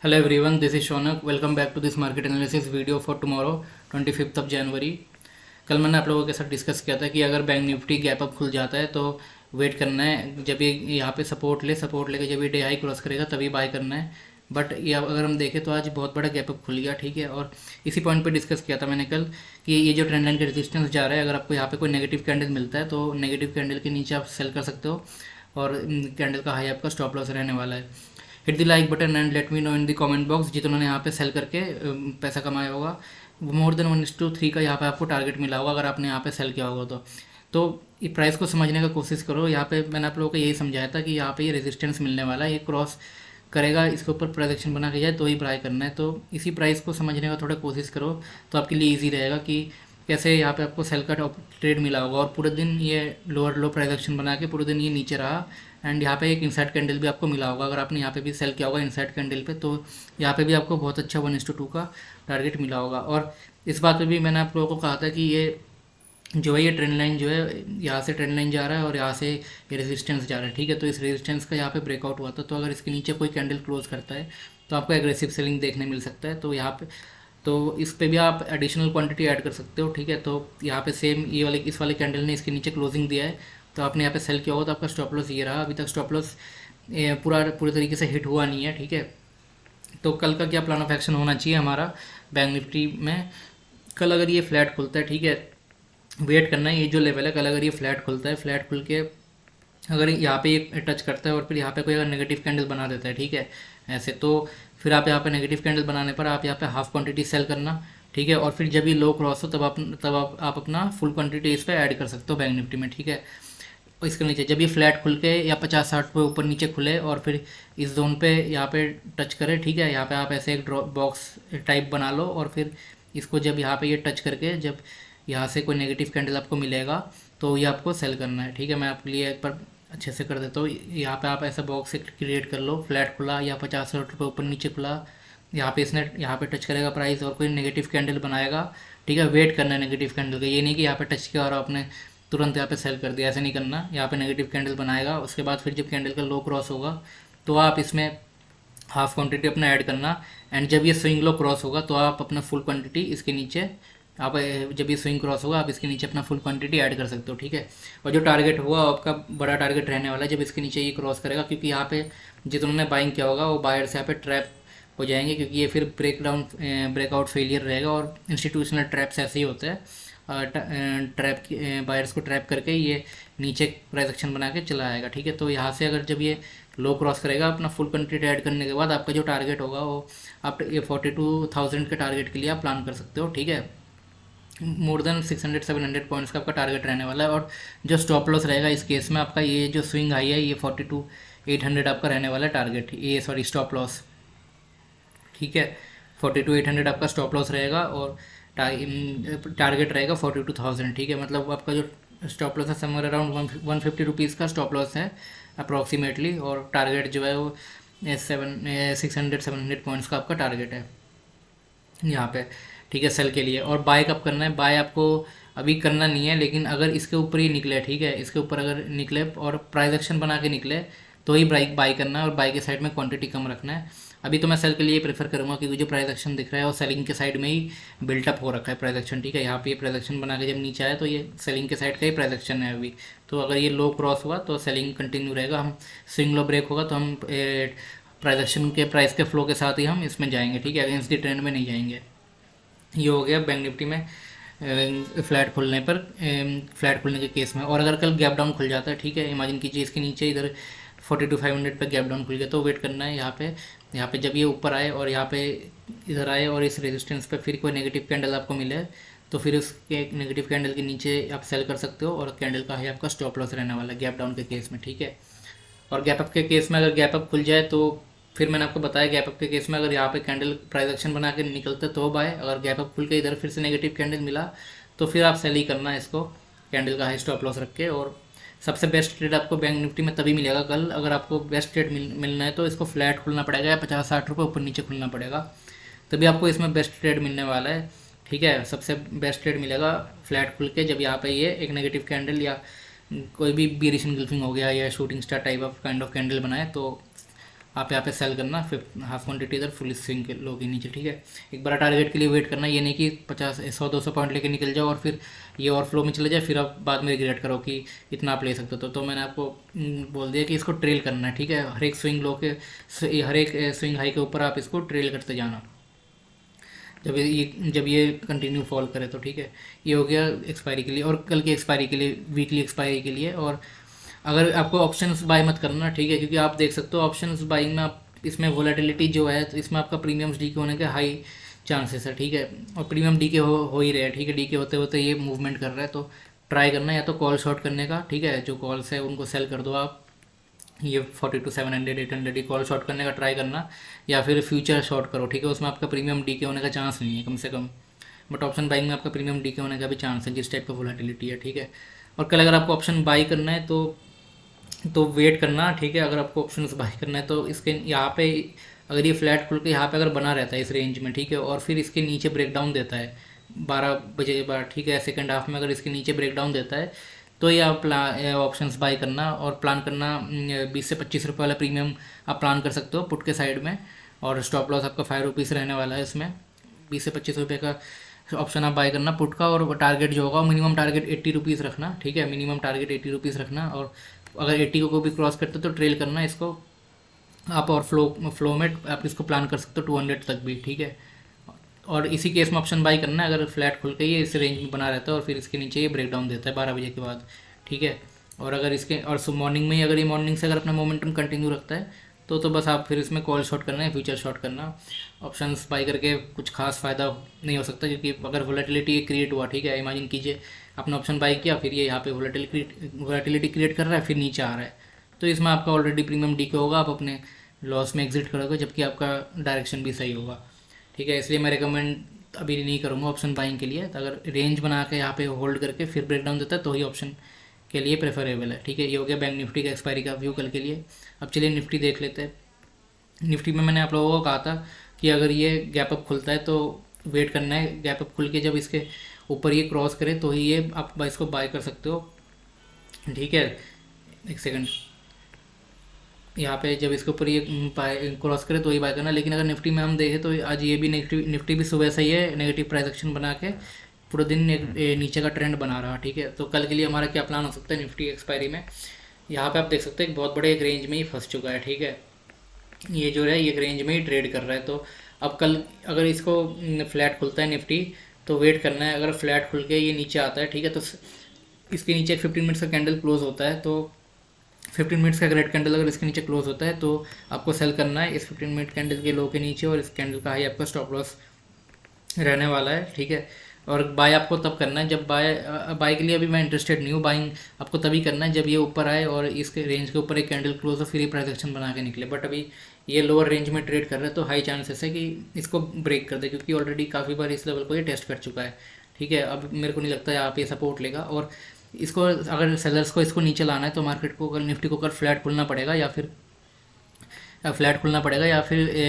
Hello everyone, this is Shaunak. Welcome back to this market analysis video for tomorrow 25th of January. कल मैंने आप लोगों के साथ डिस्कस किया था कि अगर बैंक निफ्टी गैप अप खुल जाता है तो वेट करना है, जब ये यहाँ पे सपोर्ट लेके जब ये डे हाई क्रॉस करेगा तभी बाय करना है। बट ये अगर हम देखें तो आज बहुत बड़ा गैप अप खुल गया, ठीक है। और इसी पॉइंट पे डिस्कस किया था मैंने कल कि ये जो ट्रेंड लाइन का रेजिस्टेंस जा रहा है, अगर आपको यहाँ पे कोई नेगेटिव कैंडल मिलता है तो नेगेटिव कैंडल के नीचे आप सेल कर सकते हो और कैंडल का हाई आपका स्टॉप लॉस रहने वाला है। Hit the like button and let me know in the comment box जिन्होंने यहाँ पे सेल करके पैसा कमाया होगा। मोर देन 1:3 का यहाँ पे आपको टारगेट मिला होगा अगर आपने यहाँ पे सेल किया होगा तो ये प्राइस को समझने का कोशिश करो। यहाँ पे मैंने आप लोगों को यही समझाया था कि यहाँ पे ये रेजिस्टेंस मिलने वाला है, ये क्रॉस करेगा, इसके ऊपर प्रोजेक्शन बना के जाए तो ही बाय करना है। तो इसी प्राइस को समझने का थोड़ा कोशिश करो तो आपके लिए ईजी रहेगा कि कैसे यहाँ पे आपको सेल का ट्रेड मिला होगा। और पूरे दिन ये लोअर लो प्राइस एक्शन बना के पूरे दिन ये नीचे रहा एंड यहाँ पे एक इनसाइड कैंडल भी आपको मिला होगा। अगर आपने यहाँ पे भी सेल किया होगा इनसाइड कैंडल पे तो यहाँ पे भी आपको बहुत अच्छा 1:2 का टारगेट मिला होगा। और इस बात पे भी मैंने आप लोगों को कहा था कि ये जो है ये ट्रेंड लाइन जो है यहाँ से ट्रेंड लाइन जा रहा है और यहाँ से ये रेजिस्टेंस जा रहा है, ठीक है। तो इस रेजिस्टेंस का यहाँ पे ब्रेकआउट हुआ था, तो अगर इसके नीचे कोई कैंडल क्लोज करता है तो आपको एग्रेसिव सेलिंग देखने मिल सकता है। तो यहाँ पे तो इस पे भी आप एडिशनल क्वांटिटी ऐड कर सकते हो, ठीक है। तो यहाँ पे सेम ये वाले इस वाले कैंडल ने इसके नीचे क्लोजिंग दिया है तो आपने यहाँ पे सेल किया होगा तो आपका स्टॉप लॉस ये रहा। अभी तक स्टॉप लॉस पूरे तरीके से हिट हुआ नहीं है, ठीक है। तो कल का क्या प्लान ऑफ एक्शन होना चाहिए हमारा बैंक निफ्टी में? कल अगर ये फ्लैट खुलता है, ठीक है, वेट करना है। ये जो लेवल है कल अगर ये फ्लैट खुलता है, फ्लैट खुल के अगर यहाँ पे ये टच करता है और फिर यहाँ पे कोई अगर नेगेटिव कैंडल बना देता है, ठीक है, ऐसे तो फिर आप यहाँ पे नेगेटिव कैंडल बनाने पर आप यहाँ पे हाफ क्वांटिटी सेल करना, ठीक है। और फिर जब ये लो क्रॉस हो तब आप अपना फुल क्वांटिटी इस पर ऐड कर सकते हो बैंक निफ्टी में, ठीक है। और इसके नीचे जब ये फ्लैट खुल के या 50-60 पे ऊपर नीचे खुले और फिर इस जोन पे यहाँ पे टच करे, ठीक है, यहाँ पे आप ऐसे एक ड्रॉप बॉक्स टाइप बना लो और फिर इसको जब यहाँ पे ये टच करके जब यहाँ से कोई नेगेटिव कैंडल आपको मिलेगा तो ये आपको सेल करना है, ठीक है। मैं आपके लिए एक बार अच्छे से कर देता हूँ। यहाँ पे आप ऐसा बॉक्स क्रिएट कर लो, फ्लैट खुला या 50-60 रुपये ऊपर नीचे खुला, यहाँ पे इसने यहाँ पे टच करेगा प्राइस और कोई नेगेटिव कैंडल बनाएगा, ठीक है। वेट करना है नेगेटिव कैंडल का, ये नहीं कि यहाँ पे टच किया और आपने तुरंत यहाँ पे सेल कर दिया, ऐसे नहीं करना। यहाँ पे नेगेटिव कैंडल बनाएगा, उसके बाद फिर जब कैंडल का लो क्रॉस होगा तो आप इसमें हाफ क्वांटिटी अपना ऐड करना एंड जब ये स्विंग लो क्रॉस होगा तो आप अपना फुल क्वांटिटी इसके नीचे आप जब ये स्विंग क्रॉस होगा आप इसके नीचे अपना फुल क्वांटिटी ऐड कर सकते हो, ठीक है। और जो टारगेट होगा आपका बड़ा टारगेट रहने वाला है जब इसके नीचे ये क्रॉस करेगा, क्योंकि यहाँ पे जिन्होंने बाइंग किया होगा वो बायर्स यहाँ पे ट्रैप हो जाएंगे, क्योंकि ये फिर ब्रेकआउट फेलियर रहेगा। और इंस्टीट्यूशनल ट्रैप्स ऐसे ही होते हैं, ट्रैप बायर्स को ट्रैप करके ये नीचे प्राइस एक्शन बना के चला आएगा, ठीक है। तो यहाँ से अगर जब ये लो क्रॉस करेगा अपना फुल क्वांटिटी ऐड करने के बाद आपका जो टारगेट होगा वो आप ये 42,000 के टारगेट के लिए आप प्लान कर सकते हो, ठीक है। मोर देन 600-700 पॉइंट्स का आपका टारगेट रहने वाला है। और जो स्टॉप लॉस रहेगा इस केस में आपका ये जो स्विंग हाई है ये 42,800 आपका रहने वाला है टारगेट, ये सॉरी स्टॉप लॉस, ठीक है। 42,800 आपका स्टॉप लॉस रहेगा और टारगेट रहेगा 42,000, ठीक है। मतलब आपका जो स्टॉप लॉस है समवेयर अराउंड 150 रुपीज़ का स्टॉप लॉस है अप्रॉक्सीमेटली, और टारगेट जो है वो 600-700 पॉइंट्स का आपका टारगेट है यहाँ पे, ठीक है, सेल के लिए। और बाय कब करना है? बाय आपको अभी करना नहीं है, लेकिन अगर इसके ऊपर ही निकले, ठीक है, इसके ऊपर अगर निकले और प्राइस एक्शन बना के निकले तो ही बाय करना है और बाय के साइड में क्वांटिटी कम रखना है। अभी तो मैं सेल के लिए प्रेफर करूँगा क्योंकि जो प्राइस एक्शन दिख रहा है वो सेलिंग के साइड में ही बिल्टअप हो रखा है प्राइस एक्शन, ठीक है। यहाँ पे ये प्राइस एक्शन बना के जब नीचे आया तो ये सेलिंग के साइड का ही प्राइस एक्शन है अभी। तो अगर ये लो क्रॉस हुआ तो सेलिंग कंटिन्यू रहेगा, हम स्विंग लो ब्रेक होगा तो हम प्राइस एक्शन के प्राइस के फ्लो के साथ ही हम इसमें जाएंगे, ठीक है, अगेंस्ट द ट्रेंड में नहीं जाएंगे। ये हो गया बैंक निफ्टी में फ्लैट खुलने के केस में। और अगर कल गैप डाउन खुल जाता है, ठीक है, इमेजिन कीजिए इसके नीचे इधर 42,500 पे गैप डाउन खुल गया तो वेट करना है यहाँ पे जब ये ऊपर आए और यहाँ पे इधर आए और इस रेजिस्टेंस पे फिर कोई नेगेटिव कैंडल आपको मिले तो फिर उसके नेगेटिव कैंडल के नीचे आप सेल कर सकते हो और कैंडल का है आपका स्टॉप लॉस रहने वाला है गैप डाउन के केस में, ठीक है। और गैप अप के केस में अगर गैप अप खुल जाए तो फिर मैंने आपको बताया गैप अप के केस में अगर यहाँ पे कैंडल प्राइस एक्शन बना के निकलते तो बाय, अगर गैप अप खुल के इधर फिर से नेगेटिव कैंडल मिला तो फिर आप सेल ही करना है इसको कैंडल का हाई स्टॉप लॉस रख के। और सबसे बेस्ट ट्रेड आपको बैंक निफ्टी में तभी मिलेगा कल, अगर आपको बेस्ट ट्रेड मिलना है तो इसको फ्लैट खुलना पड़ेगा या 50-60 रुपये ऊपर नीचे खुलना पड़ेगा, तभी आपको इसमें बेस्ट ट्रेड मिलने वाला है, ठीक है। सबसे बेस्ट ट्रेड मिलेगा फ्लैट खुल के जब यहाँ पे ये एक नेगेटिव कैंडल या कोई भी बेरिश एंगल्फिंग हो गया या shooting star type of kind of candle बनाए तो आप यहाँ पे सेल करना, हाफ क्वांटिटी इधर, फुल स्विंग के लो के नीचे, ठीक है। एक बड़ा टारगेट के लिए वेट करना, ये नहीं कि 50 100 200 पॉइंट लेके निकल जाओ और फिर ये और फ्लो में चले जाए, फिर आप बाद में रिग्रेट करो कि इतना आप ले सकते हो। तो मैंने आपको बोल दिया कि इसको ट्रेल करना है, ठीक है। हर एक स्विंग लो के, हर एक स्विंग हाई के ऊपर आप इसको ट्रेल करते जाना जब ये कंटिन्यू फॉल करे तो, ठीक है। ये हो गया एक्सपायरी के लिए, और कल की एक्सपायरी के लिए, वीकली एक्सपायरी के लिए। और अगर आपको ऑप्शंस बाय मत करना, ठीक है, क्योंकि आप देख सकते हो ऑप्शंस बाइंग में आप इसमें वोलेटिलिटी जो है तो इसमें आपका प्रीमियम्स डी के होने के हाई चांसेस है, ठीक है। और प्रीमियम डी के हो ही रहे हैं, ठीक है। डी के होते होते ये मूवमेंट कर रहा है, तो ट्राई करना या तो कॉल शॉर्ट करने का, ठीक है। जो कॉल्स है उनको सेल कर दो आप, ये 42 700 800 ये कॉल शॉर्ट करने का ट्राई करना, या फिर फ्यूचर शॉर्ट करो, ठीक है। उसमें आपका प्रीमियम डी के होने का चांस नहीं है कम से कम, बट ऑप्शन बाइंग में आपका प्रीमियम डी के होने का भी चांस है, जिस टाइप का वोलेटिलिटी है, ठीक है। और कल अगर आपको ऑप्शन बाई करना है तो वेट करना, ठीक है। अगर आपको ऑप्शन बाई करना है तो इसके यहाँ पे अगर ये फ्लैट खुल के यहाँ पे अगर बना रहता है इस रेंज में, ठीक है, और फिर इसके नीचे ब्रेकडाउन देता है 12 बजे के बाद, ठीक है, सेकंड हाफ में अगर इसके नीचे ब्रेकडाउन देता है तो ये आप ऑप्शंस बाई करना और प्लान करना 20 से 25 रुपये वाला प्रीमियम आप प्लान कर सकते हो पुट के साइड में। और स्टॉप लॉस आपका 5 रुपीज़ रहने वाला है इसमें, 20 से 25 रुपये का ऑप्शन आप बाय करना पुट का। और टारगेट जो होगा मिनिमम टारगेट 80 रुपीज़ रखना, ठीक है। मिनिमम टारगेट 80 रुपीज़ रखना, और अगर 80 को भी क्रॉस करते तो ट्रेल करना इसको आप, और फ्लो में आप इसको प्लान कर सकते हो 200 तक भी, ठीक है। और इसी केस में ऑप्शन बाई करना है अगर फ्लैट खुल के ये इस रेंज में बना रहता है और फिर इसके नीचे ये ब्रेकडाउन देता है 12 बजे के बाद, ठीक है। और अगर इसके और मॉर्निंग में ही अगर ये मॉर्निंग से अगर अपना मोमेंटम कंटिन्यू रखता है तो बस आप फिर इसमें कॉल शॉर्ट करना है, फ्यूचर शॉर्ट करना। ऑप्शंस बाई करके कुछ खास फ़ायदा नहीं हो सकता, क्योंकि अगर वोलेटिलिटी क्रिएट हुआ, ठीक है, इमेजिन कीजिए आपने ऑप्शन बाई किया, फिर ये यहाँ पे वोलेटिलिटी क्रिएट कर रहा है, फिर नीचे आ रहा है, तो इसमें आपका ऑलरेडी प्रीमियम डी के होगा, आप अपने लॉस में एग्जिट करोगे, जबकि आपका डायरेक्शन भी सही होगा, ठीक है। इसलिए मैं रिकमेंड अभी नहीं करूँगा ऑप्शन बाइंग के लिए। तो अगर रेंज बना के यहाँ पे होल्ड करके फिर ब्रेकडाउन देता है तो ही ऑप्शन के लिए प्रेफरेबल है, ठीक है। ये हो गया बैंक निफ्टी का एक्सपायरी का व्यू कल के लिए। अब चलिए निफ्टी देख लेते हैं। निफ्टी में मैंने आप लोगों को कहा था कि अगर ये गैप अप खुलता है तो वेट करना है, गैप अप खुल के जब इसके ऊपर ये क्रॉस करे तो ही ये आप इसको बाय कर सकते हो, ठीक है। एक सेकंड, यहाँ पे जब इसके ऊपर ये क्रॉस करे तो ही बाय करना। लेकिन अगर निफ्टी में हम देखें तो आज ये भी निफ्टी भी सुबह से ही है नेगेटिव प्राइस एक्शन बना के पूरे दिन नीचे का ट्रेंड बना रहा, ठीक है। तो कल के लिए हमारा क्या प्लान हो सकता है निफ्टी एक्सपायरी में? यहाँ पे आप देख सकते हैं एक बहुत बड़े एक रेंज में ही फंस चुका है, ठीक है। ये जो है ये रेंज में ही ट्रेड कर रहा है। तो अब कल अगर इसको फ्लैट खुलता है निफ्टी तो वेट करना है। अगर फ्लैट खुल के ये नीचे आता है, ठीक है, तो इसके नीचे एक 15 मिनट्स का कैंडल क्लोज होता है, तो 15 मिनट्स का रेड कैंडल अगर इसके नीचे क्लोज होता है तो आपको सेल करना है इस 15 मिनट कैंडल के लो के नीचे, और इस कैंडल का हाई आपका स्टॉप लॉस रहने वाला है, ठीक है। और बाय आपको तब करना है जब बाय के लिए अभी मैं इंटरेस्टेड नहीं हूँ। बाइंग आपको तभी करना है जब ये ऊपर आए और इसके रेंज के ऊपर एक कैंडल क्लोज हो, फिर ये प्राइस एक्शन बना के निकले। बट अभी ये लोअर रेंज में ट्रेड कर रहा है तो हाई चांसेस है कि इसको ब्रेक कर दे, क्योंकि ऑलरेडी काफ़ी बार इस लेवल को ये टेस्ट कर चुका है, ठीक है। अब मेरे को नहीं लगता है आप ये सपोर्ट लेगा, और इसको अगर सेलर्स को इसको नीचे लाना है तो मार्केट को कल निफ्टी को कल फ्लैट खुलना पड़ेगा, या फिर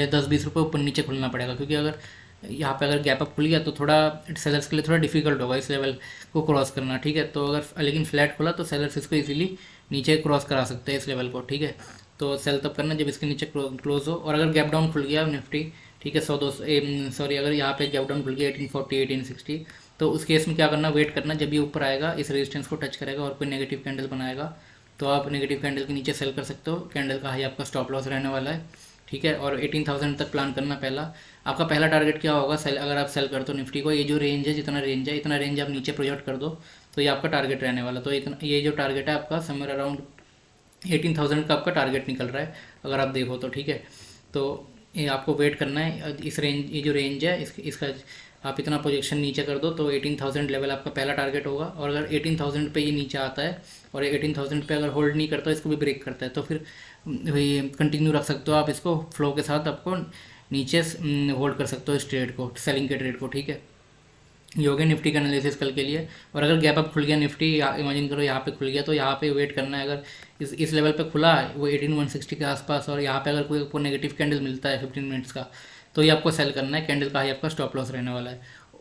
10-20 रुपये ऊपर नीचे खुलना पड़ेगा। क्योंकि अगर यहाँ पे अगर गैप अप खुल गया तो थोड़ा सेलर्स के लिए थोड़ा डिफिकल्ट होगा इस लेवल को क्रॉस करना, ठीक है। तो अगर लेकिन फ्लैट खुला तो सेलर्स इसको इजीली नीचे क्रॉस करा सकते हैं इस लेवल को, ठीक है। तो सेल तब करना जब इसके नीचे क्लोज हो। और अगर गैप डाउन खुल गया निफ्टी, ठीक है, 100-200 अगर यहाँ पे गैप डाउन खुल गया 1840 1860, तो उस केस में क्या करना, वेट करना जब ये ऊपर आएगा इस रेजिस्टेंस को टच करेगा और कोई नेगेटिव कैंडल बनाएगा तो आप नेगेटिव कैंडल के नीचे सेल कर सकते हो। कैंडल का हाई आपका स्टॉप लॉस रहने वाला है, ठीक है। और 18,000 तक प्लान करना आपका पहला टारगेट क्या होगा सेल, अगर आप सेल करते हो निफ्टी को, ये जो रेंज है जितना रेंज है इतना रेंज आप नीचे प्रोजेक्ट कर दो तो ये आपका टारगेट रहने वाला। तो इतना ये जो टारगेट है आपका समवेयर अराउंड 18,000 का आपका टारगेट निकल रहा है अगर आप देखो तो, ठीक है। तो ये आपको वेट करना है इस रेंज, ये जो रेंज है इसका आप इतना प्रोजेक्शन नीचे कर दो तो 18,000 लेवल आपका पहला टारगेट होगा। और अगर 18,000 पे ये नीचे आता है और 18,000 पे अगर होल्ड नहीं करता, इसको भी ब्रेक करता है, तो फिर वही कंटिन्यू रख सकते हो आप इसको फ्लो के साथ, आपको नीचे होल्ड कर सकते हो इस ट्रेड को, सेलिंग के ट्रेड को, ठीक है। ये हो गया निफ्टी का एनालिसिस कल के लिए। और अगर गैप अप खुल गया निफ्टी, इमेजिन करो यहाँ पे खुल गया तो यहाँ पे वेट करना है। अगर इस लेवल पे खुला वो 18,160 के आसपास और यहाँ पे अगर कोई नेगेटिव कैंडल मिलता है 15 मिनट्स का तो ये आपको सेल करना है। कैंडल का ही आपका स्टॉप लॉस रहने वाला है।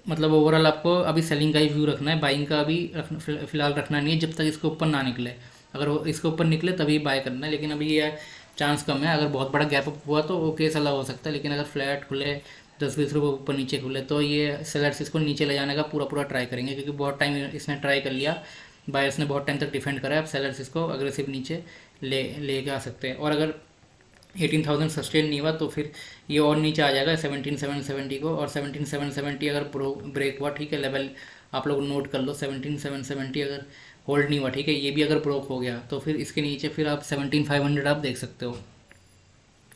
मतलब ओवरऑल आपको अभी सेलिंग का ही व्यू रखना है, बाइंग का अभी फिलहाल रखना नहीं है जब तक इसके ऊपर ना निकले। अगर वो इसके ऊपर निकले तभी बाय करना है। लेकिन अभी ये चांस कम है। अगर बहुत बड़ा गैप अप हुआ तो वो केस अलग हो सकता है, लेकिन अगर फ्लैट खुले 10-20 रुपये ऊपर नीचे खुले तो ये सेलर्स इसको नीचे ले जाने का पूरा पूरा ट्राई करेंगे, क्योंकि बहुत टाइम इसने ट्राई कर लिया, बायर्स ने बहुत टाइम तक डिफेंड करा है। अब सेलर्स इसको अग्रेसिव नीचे ले आ सकते हैं। और अगर 18,000 सस्टेन नहीं हुआ तो फिर ये और नीचे आ जाएगा 17,770 को, और 17,770 अगर ब्रेक हुआ, ठीक है, लेवल आप लोग नोट कर लो, 17,770 अगर होल्ड नहीं हुआ, ठीक है, ये भी अगर ब्रोक हो गया तो फिर इसके नीचे फिर आप 17,500 आप देख सकते हो।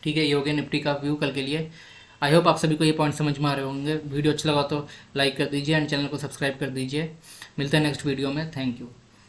ठीक है, ये हो गया निफ्टी का व्यू कल के लिए। आई होप आप सभी को ये पॉइंट समझ में आ रहे होंगे। वीडियो अच्छा लगा तो लाइक कर दीजिए एंड चैनल को सब्सक्राइब कर दीजिए। मिलते हैं नेक्स्ट वीडियो में। Thank you.